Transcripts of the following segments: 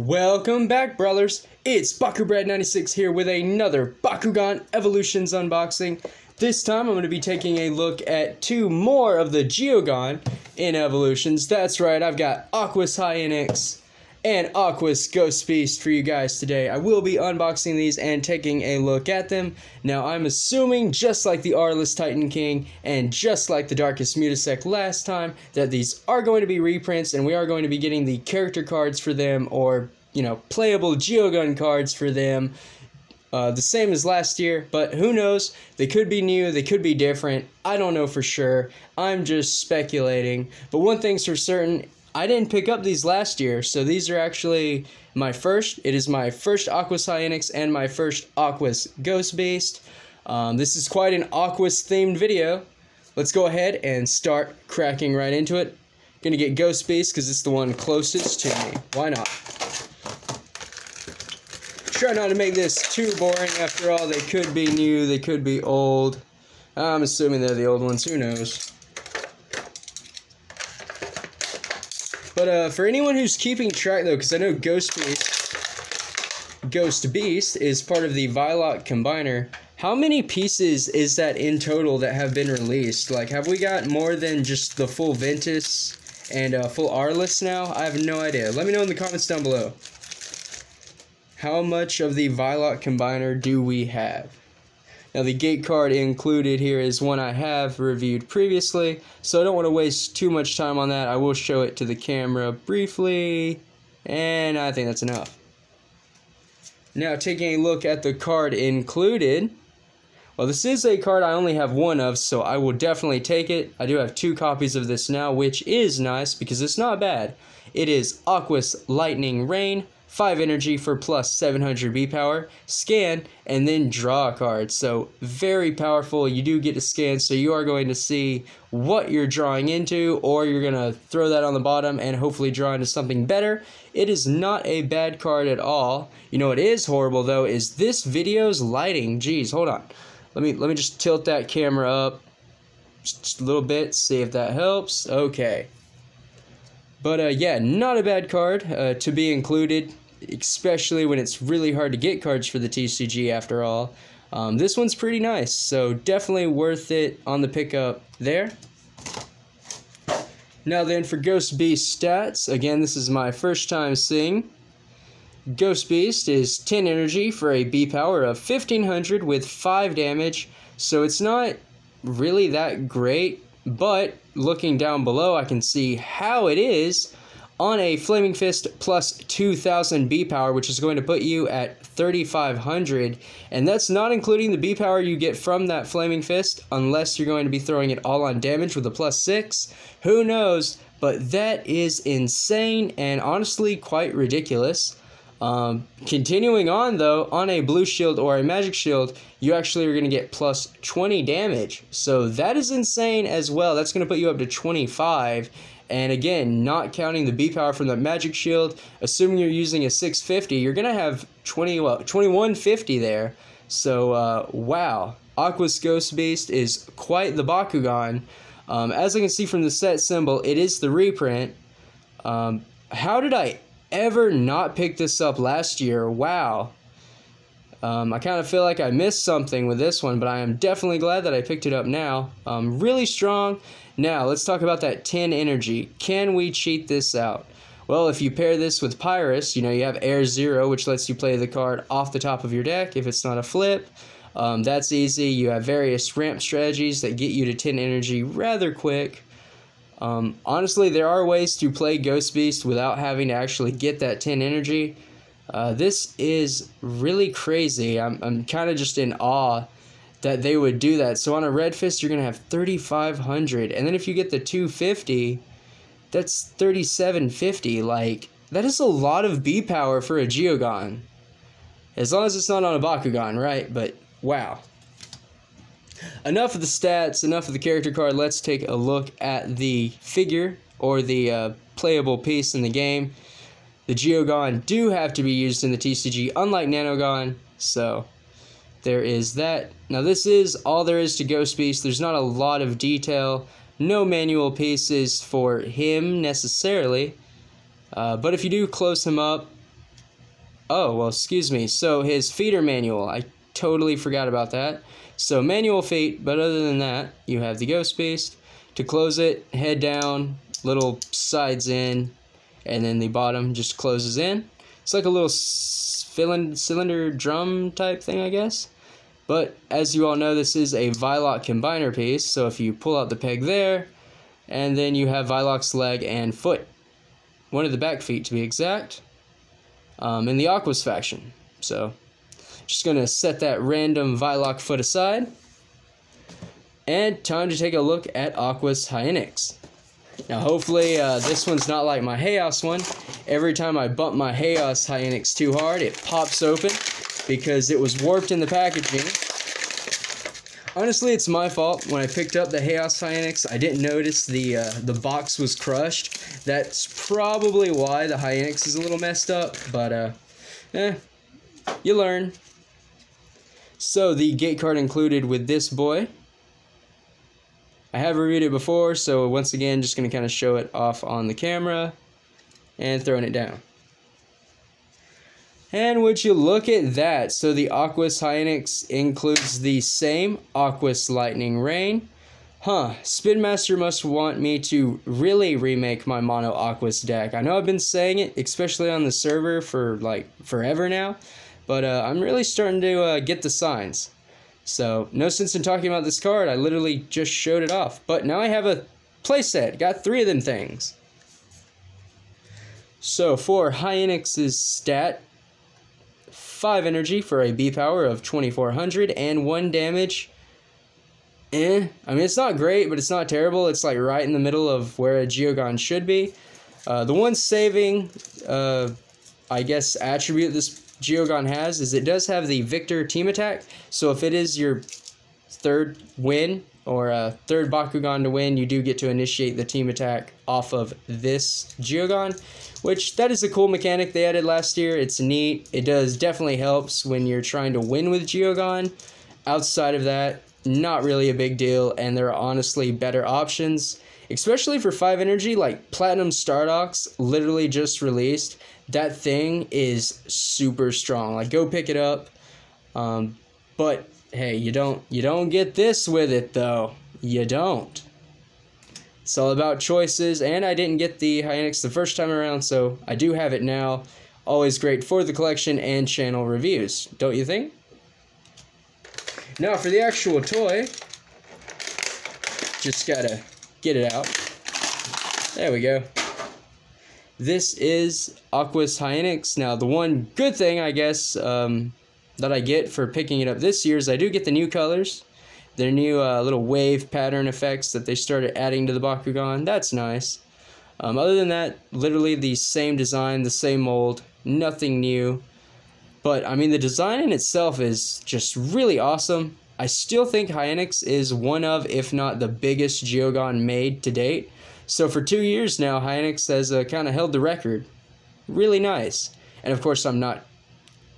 Welcome back, brawlers. It's Bakubrad96 here with another Bakugan Evolutions unboxing. This time I'm going to be taking a look at two more of the GEOGAN in Evolutions. That's right, I've got Aquos Hyenix and Aquos Ghost Beast for you guys today. I will be unboxing these and taking a look at them. Now I'm assuming, just like the Arless Titan King and just like the Darkest Mutasect last time, that these are going to be reprints and we are going to be getting the character cards for them, or, you know, playable GEOGAN cards for them. The same as last year, but who knows? They could be new, they could be different. I don't know for sure. I'm just speculating. But one thing's for certain, I didn't pick up these last year, so these are actually my first. It is my first Aquos Hyenix and my first Aquos Ghost Beast. This is quite an Aquos themed video. Let's go ahead and start cracking right into it. Gonna get Ghost Beast because it's the one closest to me. Why not? Try not to make this too boring. After all, they could be new, they could be old. I'm assuming they're the old ones, who knows. But for anyone who's keeping track, though, because I know Ghost Beast is part of the Vilot Combiner, how many pieces is that in total that have been released? Like, have we got more than just the full Ventus and full Arliss now? I have no idea. Let me know in the comments down below. How much of the Vilot Combiner do we have? Now, the gate card included here is one I have reviewed previously, so I don't want to waste too much time on that. I will show it to the camera briefly, and I think that's enough. Now, taking a look at the card included, well, this is a card I only have one of, so I will definitely take it. I do have 2 copies of this now, which is nice because it's not bad. It is Aquos Lightning Rain, 5 energy for plus 700 B power, scan, and then draw a card. So very powerful. You do get to scan, so you are going to see what you're drawing into, or you're going to throw that on the bottom and hopefully draw into something better. It is not a bad card at all. You know what is horrible though is this video's lighting. Jeez, hold on. Let me just tilt that camera up just a little bit, see if that helps. Okay. But yeah, not a bad card to be included, especially when it's really hard to get cards for the TCG after all. This one's pretty nice, so definitely worth it on the pickup there. Now then, for Ghost Beast stats, again, this is my first time seeing. Ghost Beast is 10 energy for a B power of 1500 with 5 damage, so it's not really that great, but looking down below I can see how it is on a Flaming Fist plus 2000 B power, which is going to put you at 3500, and that's not including the B power you get from that Flaming Fist, unless you're going to be throwing it all on damage with a plus 6. Who knows, but that is insane and honestly quite ridiculous. Continuing on though, on a blue shield or a magic shield, you actually are going to get plus 20 damage. So that is insane as well. That's going to put you up to 25. And again, not counting the B power from the magic shield, assuming you're using a 650, you're going to have 2150 there. So wow, Aquos Ghost Beast is quite the Bakugan. As I can see from the set symbol, it is the reprint. How did I ever not pick this up last year? Wow. I kind of feel like I missed something with this one, but I am definitely glad that I picked it up now. Really strong. Now, let's talk about that 10 energy. Can we cheat this out? Well, if you pair this with Pyrus, you know, you have Air 0, which lets you play the card off the top of your deck if it's not a flip. That's easy. You have various ramp strategies that get you to 10 energy rather quick. Honestly, there are ways to play Ghost Beast without having to actually get that 10 energy. This is really crazy. I'm kind of just in awe that they would do that. So on a Red Fist, you're going to have 3500. And then if you get the 250, that's 3750. Like, that is a lot of B power for a GEOGAN. As long as it's not on a Bakugan, right? But, wow. Enough of the stats, enough of the character card. Let's take a look at the figure, or the playable piece in the game. The GEOGAN do have to be used in the TCG, unlike Nanogan, so there is that. Now this is all there is to Ghost Beast. There's not a lot of detail, no manual pieces for him necessarily, but if you do close him up, Oh, well, excuse me. So his feeder manual, I totally forgot about that. So manual feet, but other than that, you have the Ghost Beast. To close it, head down, little sides in, and then the bottom just closes in. It's like a little cylinder drum type thing, I guess. But as you all know, this is a Viloc combiner piece, so if you pull out the peg there, and then you have Viloc's leg and foot. One of the back feet, to be exact. In the Aquos faction. So, just going to set that random Viloc foot aside. And time to take a look at Aquos Hyenix. Now, hopefully, this one's not like my Chaos one. Every time I bump my Chaos Hyenix too hard, it pops open because it was warped in the packaging. Honestly, it's my fault. When I picked up the Chaos Hyenix, I didn't notice the box was crushed. That's probably why the Hyenix is a little messed up, but you learn. So the gate card included with this boy. I have reviewed it before, so once again, just going to kind of show it off on the camera and throwing it down. And would you look at that? So the Aquos Hyenix includes the same Aquos Lightning Rain. Spinmaster must want me to really remake my mono Aquos deck. I know I've been saying it, especially on the server for like forever now, but I'm really starting to get the signs. So no sense in talking about this card, I literally just showed it off. But now I have a playset, got 3 of them things. So for Hyenix's stat, 5 energy for a B power of 2400 and 1 damage. I mean, it's not great, but it's not terrible. It's like right in the middle of where a GEOGAN should be. The one saving, I guess, attribute this GEOGAN has is it does have the Victor team attack. So if it is your 3rd win or 3rd Bakugan to win, you do get to initiate the team attack off of this GEOGAN, which that is a cool mechanic they added last year. It's neat. It does definitely helps when you're trying to win with GEOGAN. Outside of that, not really a big deal, and there are honestly better options, especially for 5 energy. Like Platinum Stardox literally just released. That thing is super strong. Like, go pick it up. But hey, you don't get this with it though. You don't. It's all about choices, and I didn't get the Hyenix the first time around, so I do have it now. Always great for the collection and channel reviews, don't you think? Now for the actual toy, just gotta get it out. There we go. This is Aquos Hyenix. Now the one good thing, I guess, that I get for picking it up this year is I do get the new colors. Their new little wave pattern effects that they started adding to the Bakugan. That's nice. Other than that, literally the same design, the same mold, nothing new. But, I mean, the design in itself is just really awesome. I still think Hyenix is one of, if not the biggest GEOGAN made to date. So for 2 years now, Hyenix has kind of held the record. Really nice. And of course, I'm not,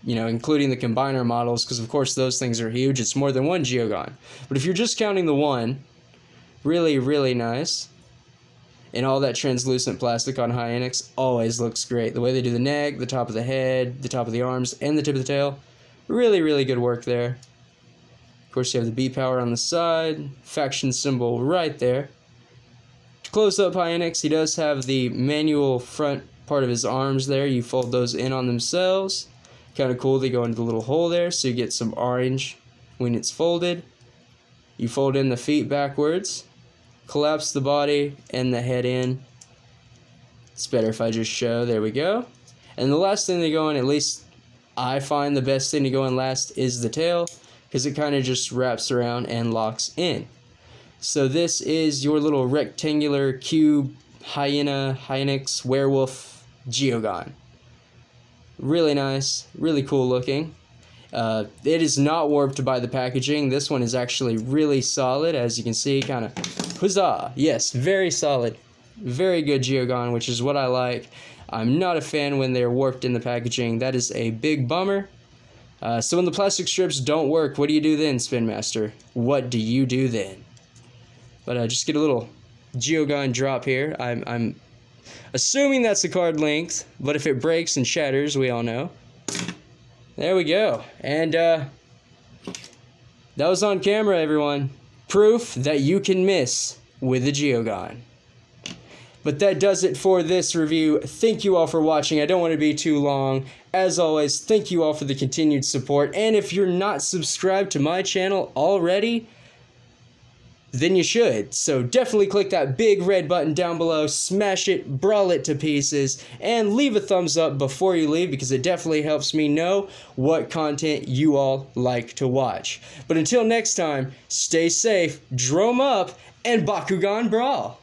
including the combiner models, because of course those things are huge. It's more than one GEOGAN. But if you're just counting the one, really, really nice. And all that translucent plastic on Hyenix always looks great. The way they do the neck, the top of the head, the top of the arms, and the tip of the tail. Really, really good work there. Of course, you have the B power on the side. Faction symbol right there. To close up Hyenix, he does have the manual front part of his arms there. You fold those in on themselves. Kind of cool, they go into the little hole there, so you get some orange when it's folded. You fold in the feet backwards. Collapse the body and the head in. It's better if I just show. There we go. And the last thing to go in, at least I find the best thing to go in last, is the tail, because it kind of just wraps around and locks in. So this is your little rectangular cube Hyenix werewolf GEOGAN. Really nice, really cool looking. It is not warped by the packaging. This one is actually really solid, as you can see, kind of, huzzah! Yes, very solid. Very good GEOGAN, which is what I like. I'm not a fan when they're warped in the packaging. That is a big bummer. So when the plastic strips don't work, what do you do then, Spinmaster? What do you do then? But just get a little GEOGAN drop here. I'm assuming that's the card length, but if it breaks and shatters, we all know. there we go. And that was on camera, everyone. Proof that you can miss with the GEOGAN. But that does it for this review. Thank you all for watching. I don't want to be too long. As always, thank you all for the continued support. And if you're not subscribed to my channel already, then you should. So definitely click that big red button down below, smash it, brawl it to pieces, and leave a thumbs up before you leave because it definitely helps me know what content you all like to watch. But until next time, stay safe, drum up, and Bakugan brawl!